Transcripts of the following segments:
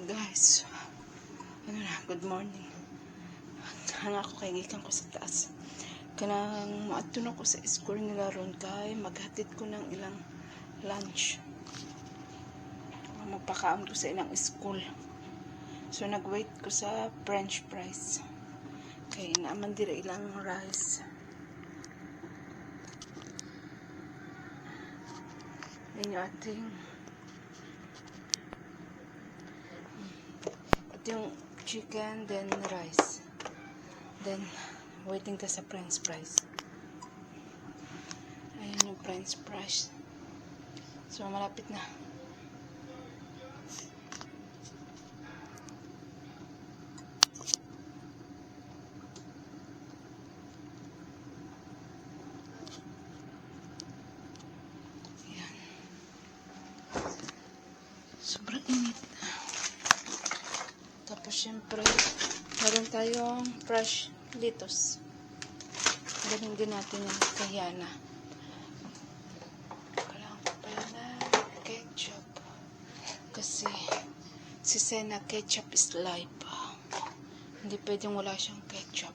Guys, good morning. Hanga ako kay gikan ko sa taas. Kanang maadto ko sa school nila ron kay maghatid ko ng ilang lunch. Magpakaon ko sa ilang school. So nagwait ko sa French fries. Kay naaman dira ilang rice. Ninyo ating yung chicken, then rice, then waiting ta sa french fries. Ayan yung french fries, so malapit na. Ayan, sobrang init. Tapos syempre meron tayong fresh lettuce. Galing din natin yung kahiyana. Kailangan ko pala na ketchup. Kasi si Sena, ketchup is life. Hindi pwedeng wala siyang ketchup.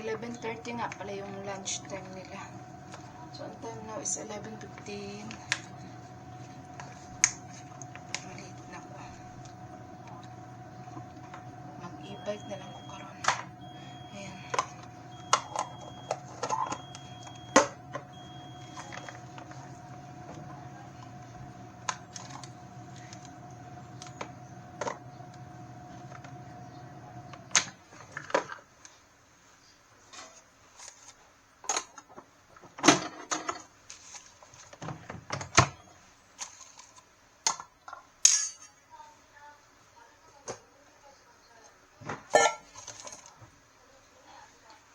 $11:30 nga pala yung lunch time nila. So, ang time now is 11:15. Late na ko. Mag-e-bike na lang ko karon. Ayan.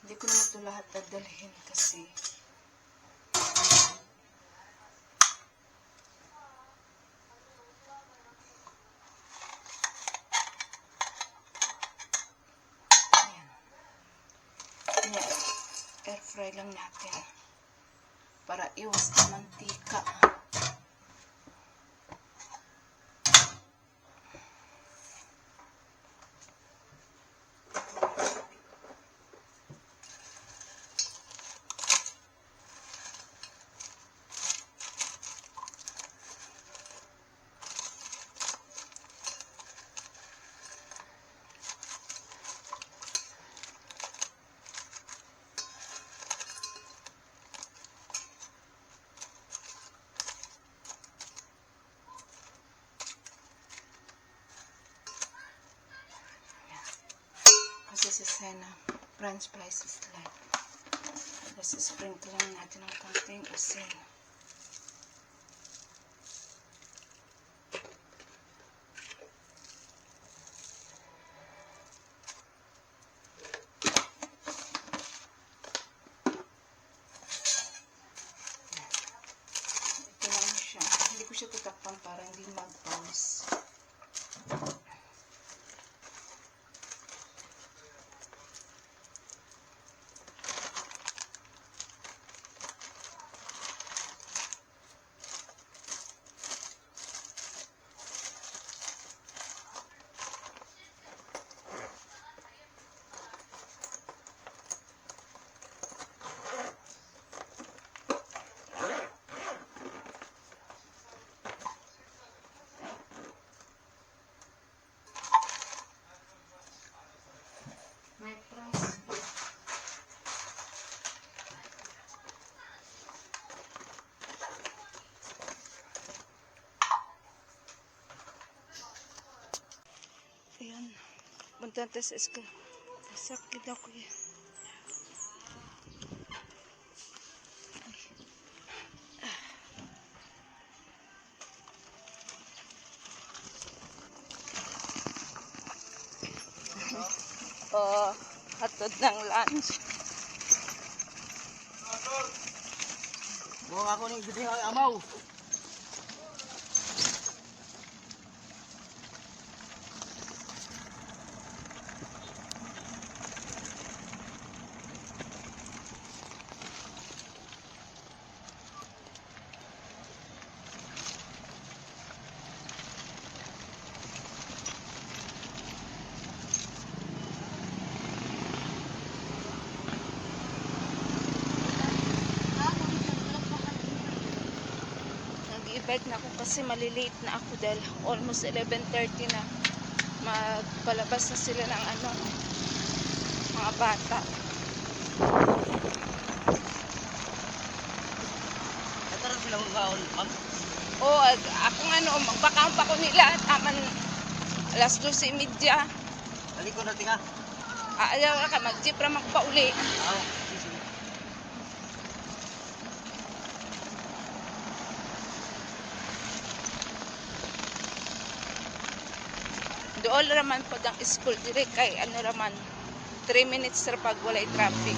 Hindi ko naman ito lahat dadalhin kasi ayan, air fry lang natin para iwas na mantika. Kasi si Sena, french fries is light. Tapos sprinkle lang natin ng konting asin. Ito lang siya. Hindi ko siya tatakpan para hindi mag-pause. May price. Ayan. Punta tayo sa school. Sakit ako yan. Hatod ng lunch. Buang ako ning giding ang amaw. Nag-i-bike na ako kasi malilate na ako dahil almost 11:30 na. Magpalabas na sila ng ano, mga bata. Tara sila magkaon, ma'am. Akong ano, magbakaon pa ko nila. Taman, alas 12:30. Dali ko na tinga. Ayaw ka, mag-jeep ra magpauli. Aw, sige. Dool raman po ang school dire kay ano raman 3 minutes ra pag walay traffic.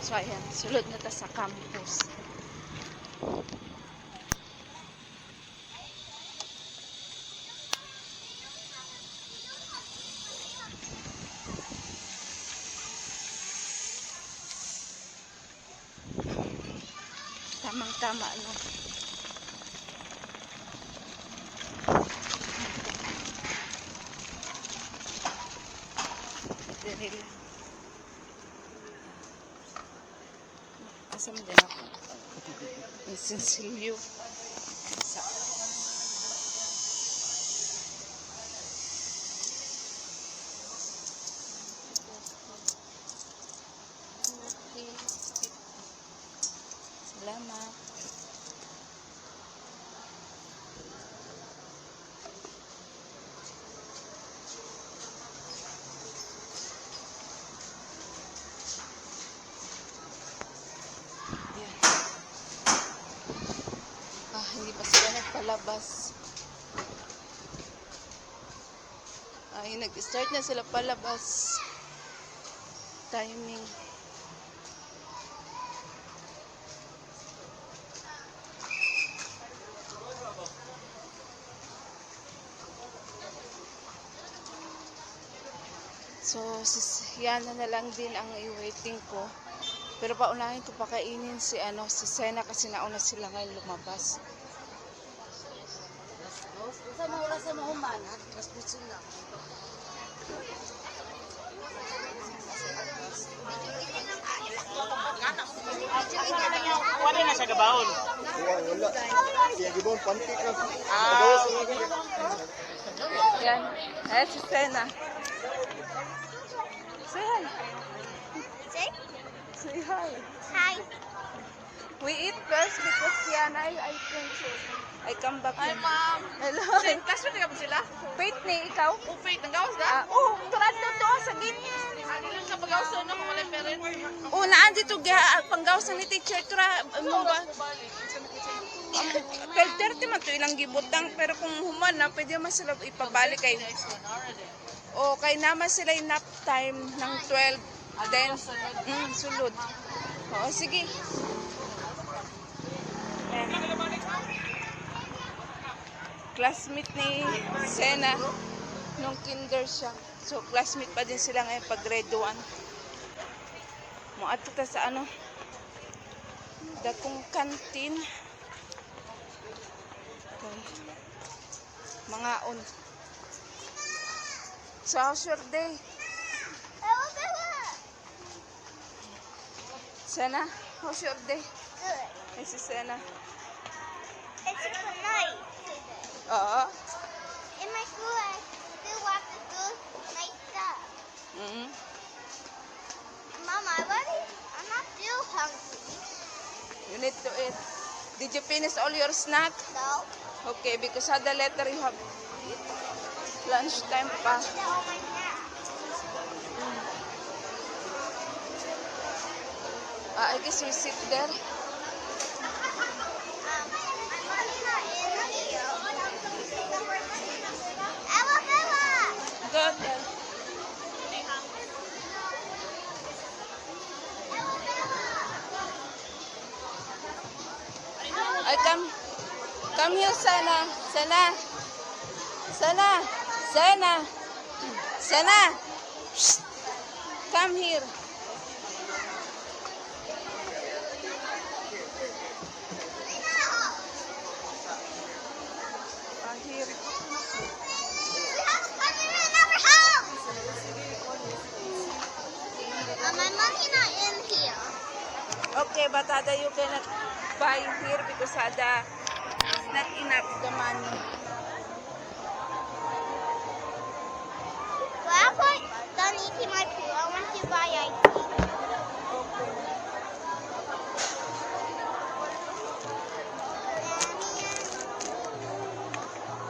So ayan, sulod na ta sa campus. Tamang-tama ano. Dahil asam din ako. Ang sinsilyo. Sa salamat. Yan. Hindi pa sila nagpalabas. Ay, nag-start na sila palabas. Timing. So, Yana na lang din ang i-waiting ko. Pero paunahin ko pakainin si Sena kasi nauna sila ngayon lumabas. Sa mga oras sa mahuman, mas pusin na. Wala na sa gabaon. Wala. Siya gibon pantik na. Yan. Ayan si Sena. Say hi. Say hi. Hi. We eat first because Yana, I think so. I come back. Hi, Mom. Hello. Same classmate ka ba sila? Wait ni ikaw? Upit, ang gawas na? Turad na to sa ganyan. Ano lang sa pag-gawas na kung wala parents? Naan dito panggawas ni teacher tura mo ba? 12:30 man to ilang gibutang pero kung human na pwede man sila ipabalik kay kay naman sila yung nap time ng 12 then sulod. Sige. Classmate ni Sena nung kinder siya. So classmate pa din sila ngayon pag grade 1. Moadto ta sa dakong kantin. Mga on. So how's your day? Sena, how's your day? Good. Hey, si Sena. It's a night. Oo. In my school, I still want to do night stuff. Mm-hmm. Mama, I'm not still hungry. You need to eat. you finish all your snack? No. Okay, because at the later you have lunchtime pa. They're all my snacks. I guess we sit there. Alabama! Go there. I come here, Sana. Sana. Shh. Come here. Here. We have a fire in our house! My mom's not in here. Okay, but Ada, you cannot buy here because Ada is not enough the money. Well, I'm done eating my food. I want to buy ice cream. Okay.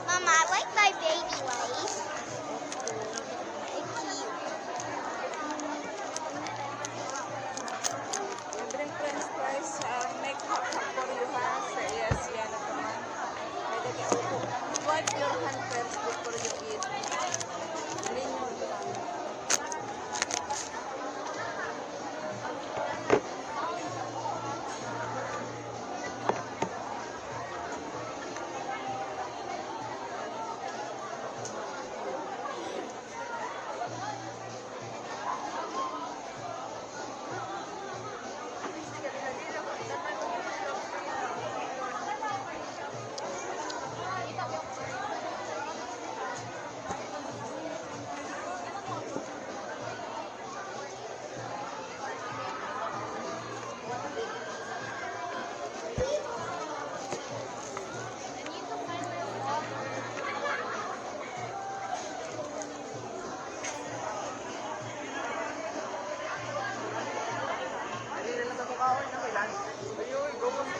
Mama, I like my baby lace. It's cute. Drink french fries, make hot for you, ha? Yes, yan na naman. Wipe your hand first before you eat. Clean your hand.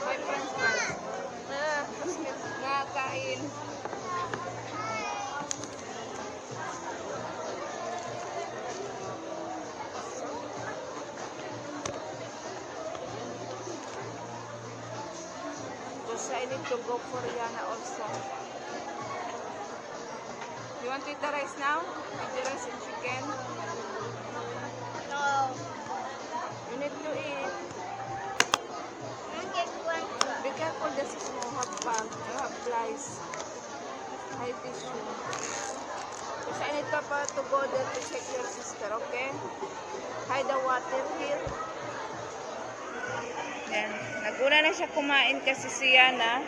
May french fries. Nakakain. Because I need to go for Yana also. You want to eat the rice now? Eat the rice and chicken? No. You need to eat. I'm get one. Be careful, this is no have bag. You have flies. Hide tissue. Because I need to go there to check your sister, okay? Hide the water here. Yan. Naguna na siya kumain kasi si Yana.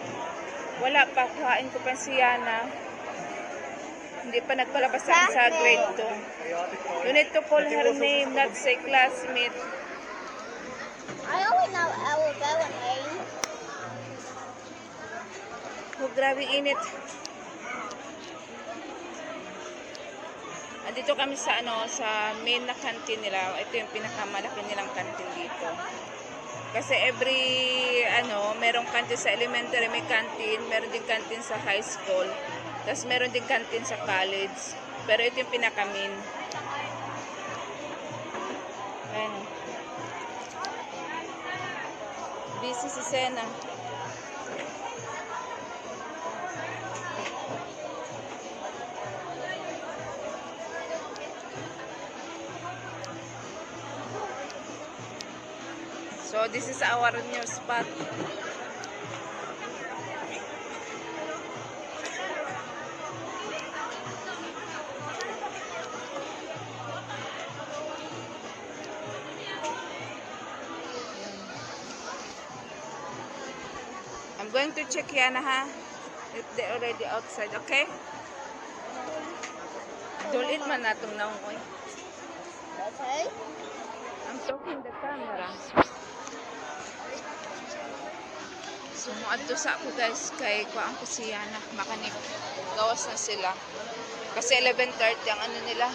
Wala pa, kuhain ko pa si Yana. Hindi pa nagpalabasan sa grade 2. You need to call her name, not say classmate. I only know Alabama name. Oh, grabe init. Andito kami sa sa main na canteen nila. Ito yung pinakamalaki nilang canteen dito. Kasi every merong canteen sa elementary, may canteen, meron din canteen sa high school. Tapos meron din canteen sa college. Pero ito yung pinaka-main. Ayan. Busy si Sena. So this is our new spot. I'm going to check Yana, ha? If they're already outside, okay? Dulit man natong naungoy. Okay. I'm talking the camera. So, muadto sa ako guys kay kuhaan ko si Yana. Makanik. Gawas na sila. Kasi 11:30 ang nila.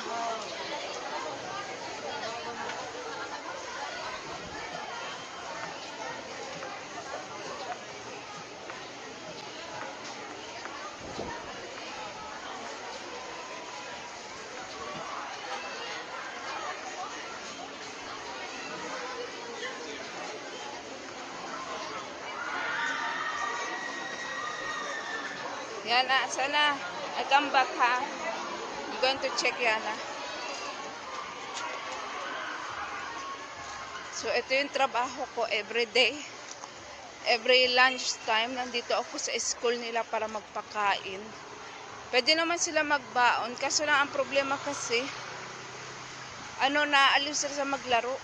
Yana, sana. I come back, ha? I'm going to check Yana. So, ito yung trabaho ko everyday. Every lunch time, nandito ako sa school nila para magpakain. Pwede naman sila magbaon. Kaso lang ang problema kasi, naaliw sila sa maglaro.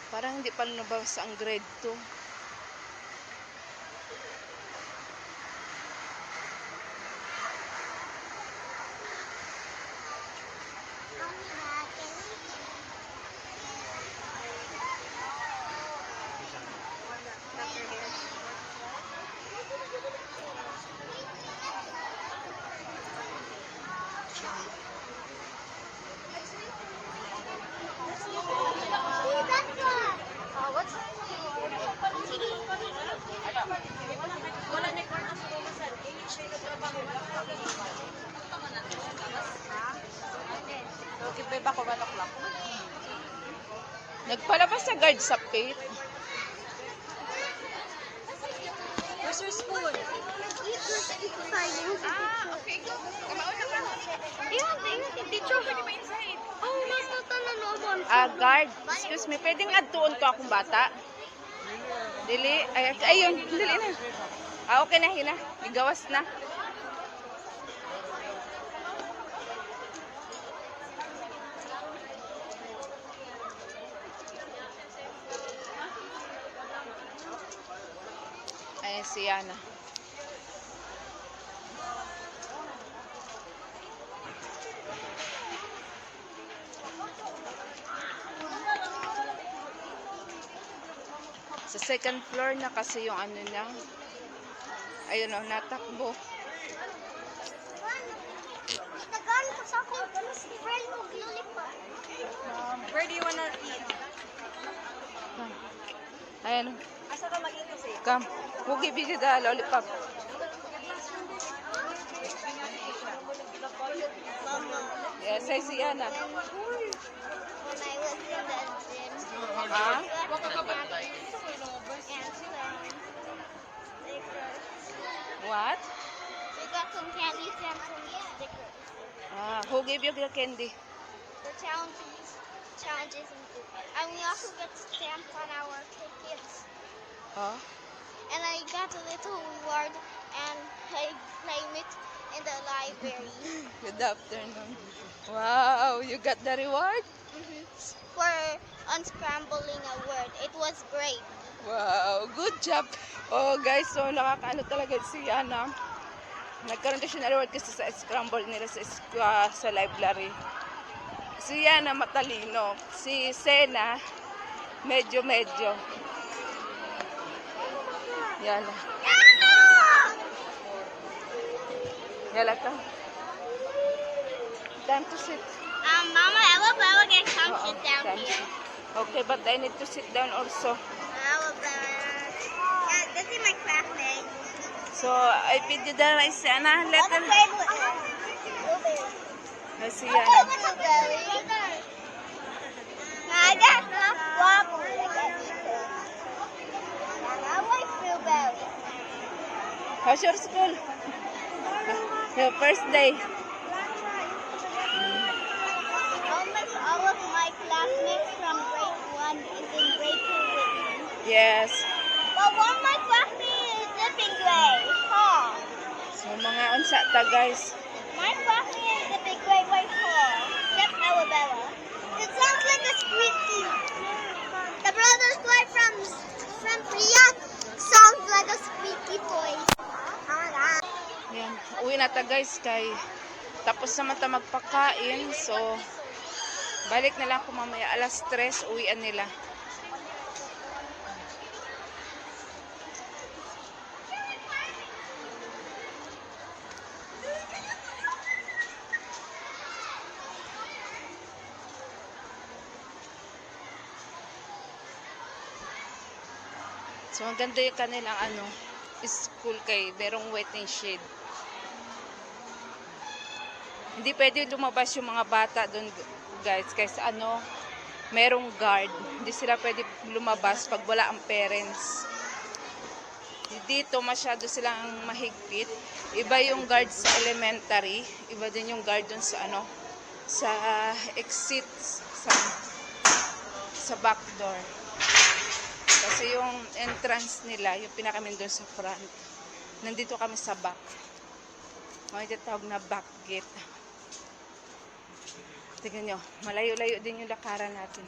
Parang hindi pa lumabas ang grade 2. Nagpalabas sa guard sa pit. Where's your spoon? Okay, go. Kumauna ka. Guard, excuse me, pwedeng adtuon to akong bata? Dili, ayun, dili na. Okay na, hina. Igawas na. Ayan si Yana. Sa second floor na kasi yung ano niya. Ayun o, natakbo. Where do you wanna eat? Ayan o. Asa ka mag-eat kasi? Come. We'll give you the lollipop. Yes, I see Yana. When I was in the gym, Ah? What? we got some candy and some stickers. Ah, who gave you the candy? The challenges and food. And we also get stamps on our tickets. Huh? And I got a little reward and I claim it in the library. Good afternoon. Wow, you got the reward? For unscrambling a word. It was great. Wow, good job. Oh guys, so nakakaano talaga si Yana. Nagkaroon din siya ng reward kasi sa scramble nila sa library. Si Yana matalino. Si Sena, medyo. Yana. Yala ka. Time to sit. Mama, Ella can come Oo, sit down time here. to- Okay, but I need to sit down also. Yeah, this is my classmate. So, I feed you the rice, Yana. Let them... Si Yana. I got enough wobbly. I like blueberry. How's your school? Your first day. All of my classmates from grade 1 is in grade 2 with me. Yes. But one of my classmates is dipping grade. Huh? So, mga unsa ta, guys. My classmate is dipping grade right here. Except Arabella. It sounds like a squeaky. The brother's boy from Priya sounds like a squeaky toy. Yan. Uwi na ta, guys, kay tapos naman ta magpakain. So, balik na lang ko mamaya. Alas 3, uwian nila. So, ang ganda yung kanilang school kay merong waiting shed. Hindi pwede lumabas yung mga bata doon, guys, kasi merong guard. Hindi sila pwede lumabas pag wala ang parents. dito masyado silang mahigpit. Iba yung guard sa elementary, iba din yung guard dun sa ano, sa exit, sa back door. Kasi yung entrance nila, yung pinakamin dun sa front. Nandito kami sa back. May tatawag na back gate. Tingnan nyo, malayo-layo din yung lakaran natin.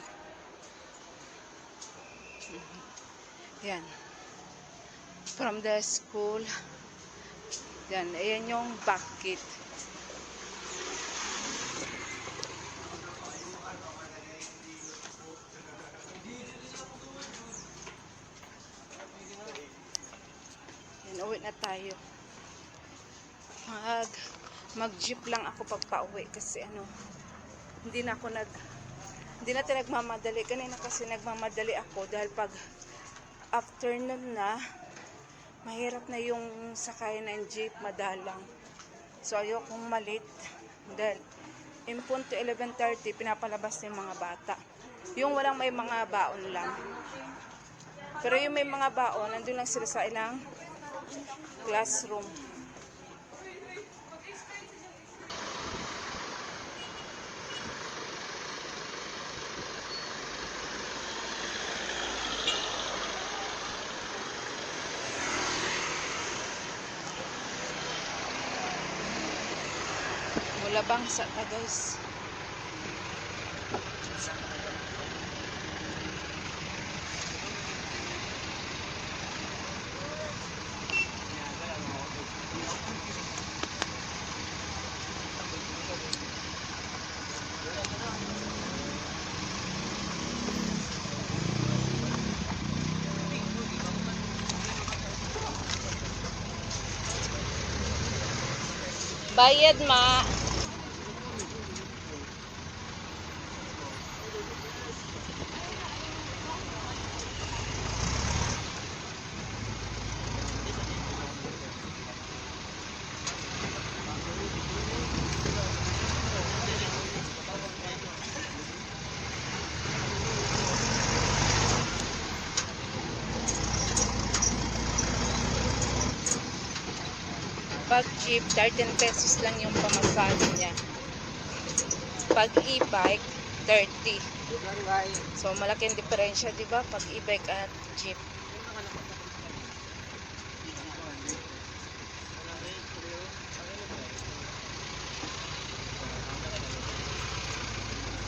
Yan. From the school. Yan, ayan yung back gate. Yan, uwi na tayo. Mag-jeep lang ako pag pauwi kasi ano, hindi na tayo nagmamadali. Kanina kasi nagmamadali ako dahil pag afternoon na, mahirap na yung sakay ng jeep, madalang. So, ayokong malit dahil in punto 11:30, pinapalabas na yung mga bata. Yung walang may mga baon lang. Pero yung may mga baon, nandun lang sila sa ilang classroom. Wala bang sa ta guys? Bayad ma. Pag jeep, 13 pesos lang yung pamasahe niya. Pag e-bike, 30. So, malaking diferensya, di ba? Pag e-bike at jeep.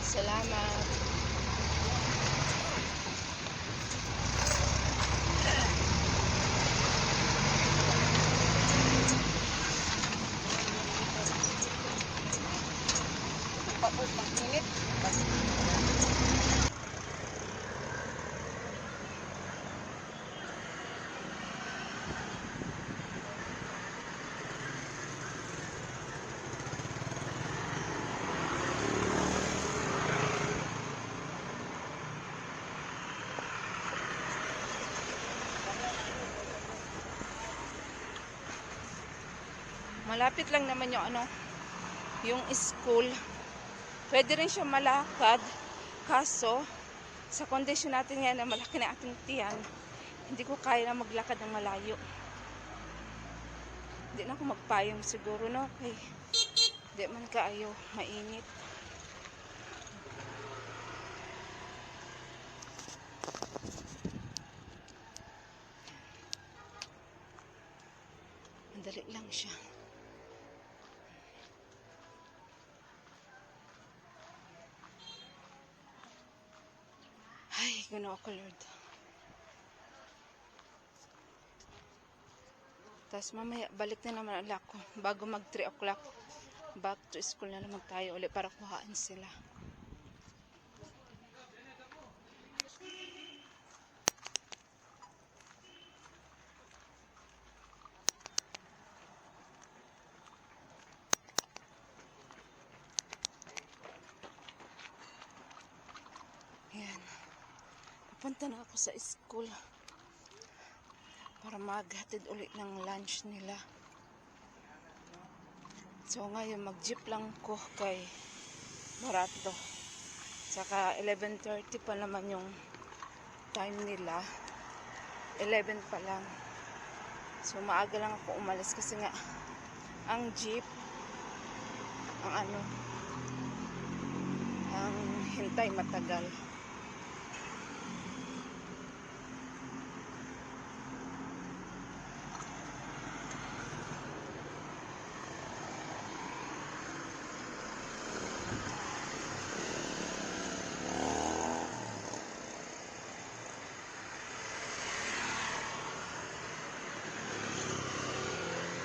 Salamat. Mag-init. Malapit lang naman yung ano, yung school. Pwede rin siya malakad, kaso sa kondisyon natin ngayon na malaki na ating tiyan, hindi ko kaya na maglakad ng malayo. Hindi na ako magpayong siguro, no? Okay. Hindi man kaayo, mainit. Mandali lang siya. Ay, gano'n ako, Lord. Tapos mamaya, balik na naman ulit ako. Bago mag 3 o'clock, back to school na naman tayo ulit para kuhaan sila. Yan. Papunta na ako sa school para maghatid ulit ng lunch nila. So ngayon mag-jeep lang ko kay barato. Saka 11:30 pa naman yung time nila. 11 pa lang. So maaga lang ako umalis kasi nga ang jeep ang hintay matagal.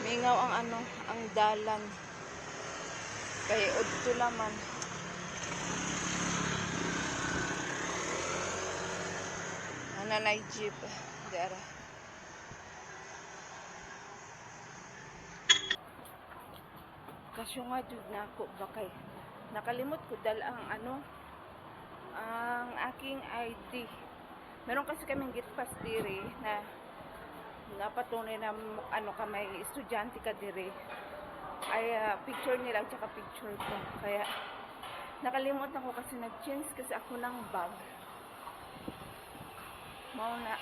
Mingaw ang dalan. Kaya udto laman. Nanay jeep. Dara. Kasyo nga jud na ako bakay. Nakalimot ko dala ang aking ID. Meron kasi kaming gate pass diri na napatunay na ka may estudyante ka dire ay picture nila at saka picture ko, kaya nakalimot ako kasi nag-change kasi ako ng bag. Mao na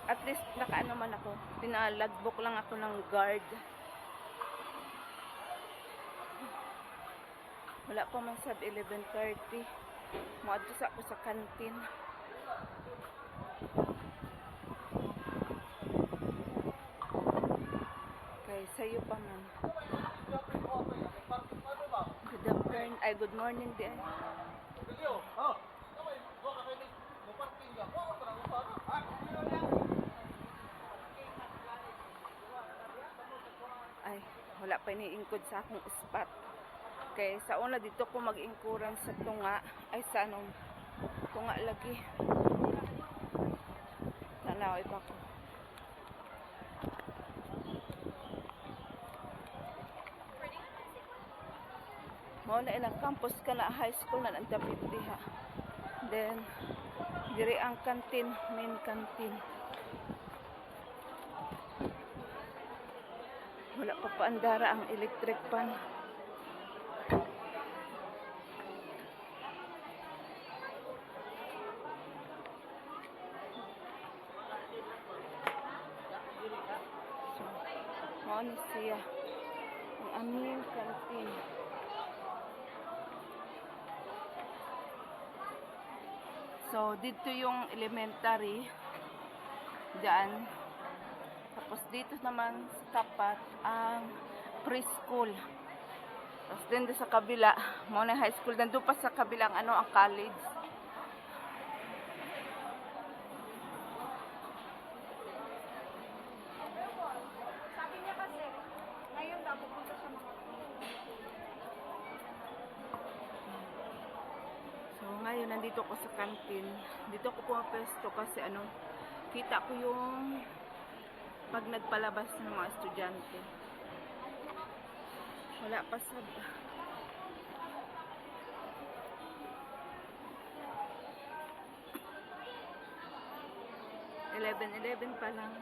at least nakaano man ako, pinalagbok lang ako ng guard. Wala pa man sad 11:30 moadto sa ako sa kantin. Sa'yo pa man. Good morning din. Ay, wala pa iniingkod sa akong spot. Kaya sa una dito ko mag-ingkuran sa tunga. Ay, sa tunga lagi. Nanaway pa ko. Mao na ilang campus ka na high school na ang dapit diha. Then diri ang kantin, main kantin. Wala pa paandara ang electric pan. So, mao na siya ang aming kantin. So, dito yung elementary. Diyan. Tapos dito naman sa tapat ang preschool. Tapos din sa kabila, muna high school. Nandun pa sa kabilang ang college. Sabi niya kasi, ngayon daw pupunta sa mga Ngayon, nandito ko sa kantin. Dito ko pumapesto kasi kita ko yung pag nagpalabas ng mga estudyante. Wala pa sa 11 pa lang.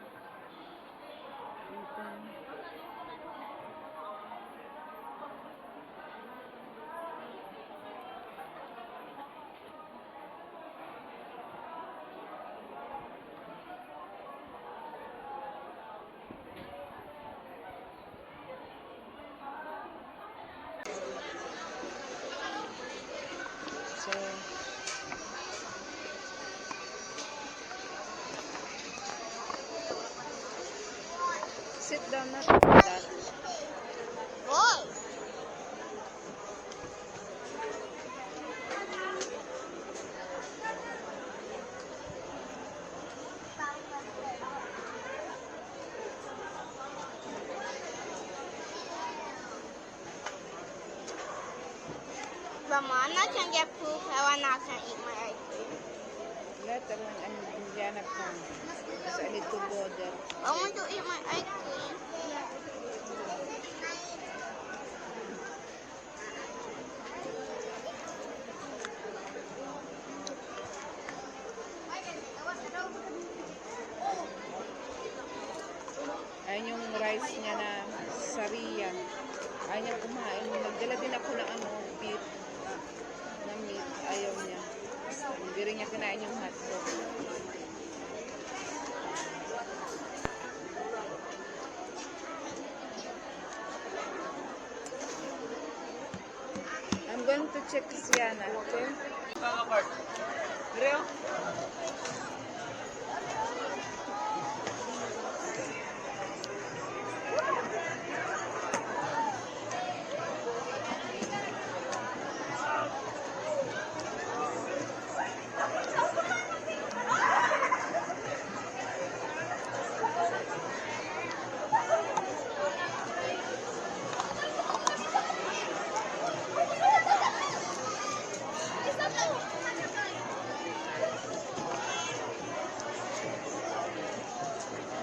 Sit down na. Whoa! Ramana can get poop, Helena can eat my ice cream. Later when Indiana come, as a little border. I want to eat my ice cream. Ayun yung rice niya na sariya. Ayaw niya kumain. Nagdala din ako ng beef na meat. Ayaw niya. Hindi rin niya kinain yung hotdog. I'm going to check Sienna, okay? Real?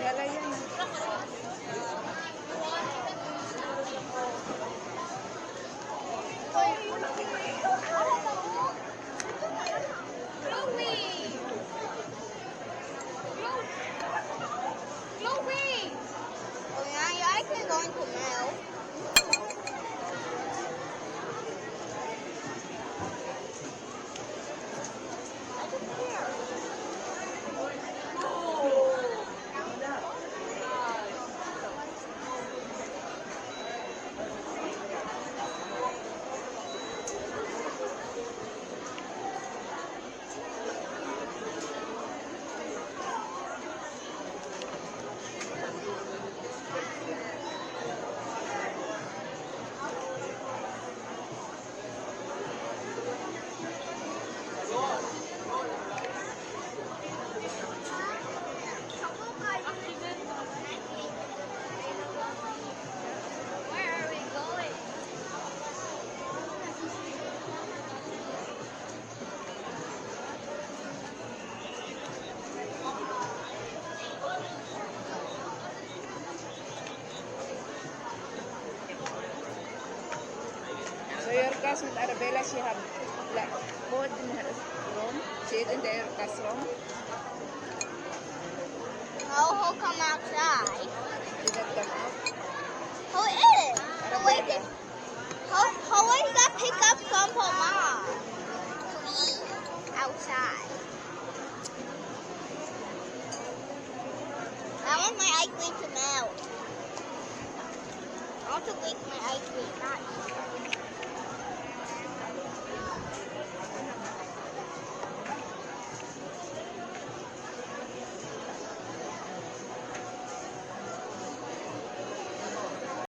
Yala yan. Oh yeah, you're actually going to melt. Where are we going? So your class with Arabella, she have like food in her room. She eat in their classroom. Oh, who come outside? Did that come out? Who is? Arabella. Who is that pick up some for mom to eat outside? I want my ice cream to melt. I want to make my ice cream, not eat.